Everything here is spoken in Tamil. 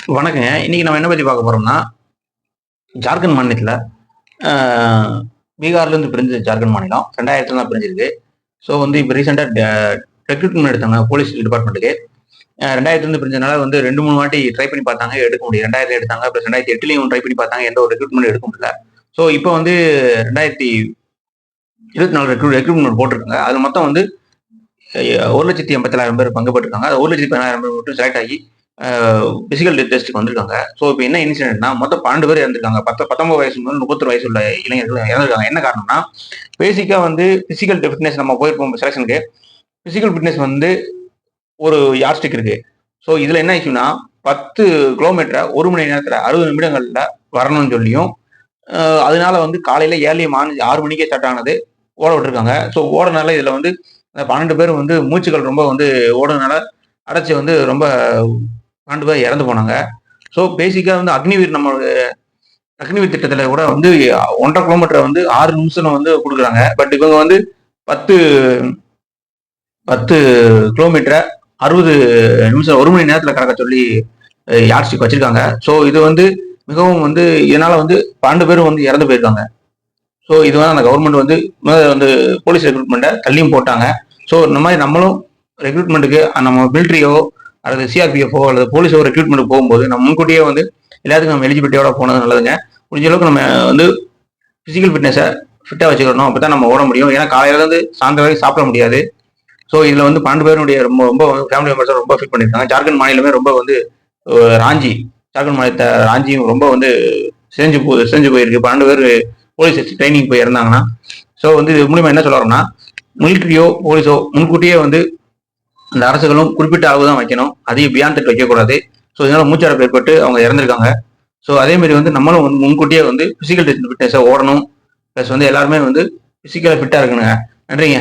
வணக்கங்க. இன்னைக்கு நம்ம என்ன பத்தி பார்க்க போறோம்னா, ஜார்க்கண்ட் மாநிலத்தில பீகார்லேருந்து பிரிஞ்ச ஜார்க்கண்ட் மாநிலம் 2000த்துல தான் பிரிஞ்சிருக்கு. ஸோ இப்ப ரீசென்ட்டா ரெக்ரூட்மென்ட் எடுத்தாங்க போலீஸ் டிபார்ட்மெண்ட்டுக்கு. 2000லேருந்து பிரிஞ்சதுனால 2, 3 வாட்டி ட்ரை பண்ணி பார்த்தாங்க, எடுக்க முடியல. 2000ல எடுத்தாங்க. அப்புறம் 2008லயும் ட்ரை பண்ணி பார்த்தாங்க. எந்த ஒரு ரெக்ரூட்மென்ட் எடுக்க முடியல. ஸோ இப்போ 2024 ரெக்ரூட்மென்ட் போட்டிருக்காங்க. அதுல மொத்தம் 1,87,000 பேர் பங்கு பெற்றிருக்காங்க. அது 1,18,000 பேர் மட்டும் செலக்ட் ஆகி பிசிக்கல் டெஸ்ட்டுக்கு வந்திருக்காங்க. ஸோ இப்போ என்ன இன்சிடென்ட்னா, மொத்தம் 12 பேர் இறந்துருக்காங்க. 19 வயசு முதல் 31 வயசு உள்ள இளைஞர்கள் இறந்துருக்காங்க. என்ன காரணம்னா, பேசிக்கா பிசிக்கல் ஃபிட்னஸ் நம்ம போயிருப்போம் செலக்ஷனுக்கு. பிசிக்கல் ஃபிட்னஸ் ஒரு யார்ஸ்டிக் இருக்கு. ஸோ இதுல என்ன ஆச்சுன்னா, 10 கிலோமீட்டரை 1 மணி நேரத்துல 60 நிமிடங்கள்ல வரணும்னு சொல்லியும், அதனால காலையில ஏர்லி மார்னிங் 6 மணிக்கே ஸ்டார்ட் ஆனது ஓட விட்டுருக்காங்க. ஸோ ஓடனால இதுல 12 பேர் மூச்சுகள் ரொம்ப ஓடுறதுனால அடைச்சு ரொம்ப 12 பேர் இறந்து போனாங்க. ஸோ பேசிக்கா அக்னிவீர் நம்ம அக்னிவீர் திட்டத்துல கூட 1,5 கிலோமீட்டர் 6 நிமிஷம் கொடுக்குறாங்க. பட் இவங்க 10 10 கிலோமீட்டரை 60 நிமிஷம் 1 மணி நேரத்துல கடக்க சொல்லி யார்ஸ்டிக் வச்சிருக்காங்க. ஸோ இது மிகவும் இதனால 12 பேரும் இறந்து போயிருக்காங்க. ஸோ இது அந்த கவர்மெண்ட் போலீஸ் ரெக்ரூட்மெண்ட்டை தள்ளியும் போட்டாங்க. ஸோ இந்த மாதிரி நம்மளும் ரெக்ரூட்மெண்ட்டுக்கு நம்ம மிலிட்ரியோ அல்லது சிஆர்பிஎஃப்ஓ அல்லது போலீஸோ ரெக்ரூட்மெண்ட்டுக்கு போகும்போது நம்ம முன்கூட்டியே எல்லாத்துக்கும் நம்ம எலிஜிபிலிட்டியோட போனது நல்லதுங்க. முடிஞ்ச அளவுக்கு நம்ம பிசிக்கல் ஃபிட்னஸை ஃபிட்டாக வச்சுக்கணும். அப்போ தான் நம்ம ஓட முடியும். ஏன்னா காலையிலேருந்து சாயந்தரம் வரைக்கும் சாப்பிட முடியாது. ஸோ இதில் 12 பேருடைய ரொம்ப ரொம்ப ஃபேமிலி மெம்பர்ஸை ரொம்ப ஃபீட் பண்ணியிருக்காங்க. ஜார்க்கண்ட் மாநிலமே ரொம்ப ராஞ்சி, ஜார்க்கண்ட் மாநிலத்தை ராஞ்சியும் ரொம்ப செஞ்சு போயிருக்கு. 12 பேர் போலீஸ் ட்ரைனிங் போய் இறந்தாங்கன்னா. ஸோ இது மூலியமா என்ன சொல்ல வரோம்னா, மிலிட்ரியோ போலீஸோ முன்கூட்டியே அந்த அரசுகளும் குறிப்பிட்ட அளவு தான் வைக்கணும். அதிகம் பியாண்ட் தட் வைக்கக்கூடாது. ஸோ இதனால மூச்சடைப்பு ஏற்பட்டு அவங்க இறந்துருக்காங்க. ஸோ அதே மாதிரி நம்மளும் முன்கூட்டியே பிசிக்கல் ஃபிட்னஸை ஓடணும். ப்ளஸ் எல்லாருமே பிசிக்கலா ஃபிட்டா இருக்கணுங்க. நன்றிங்க.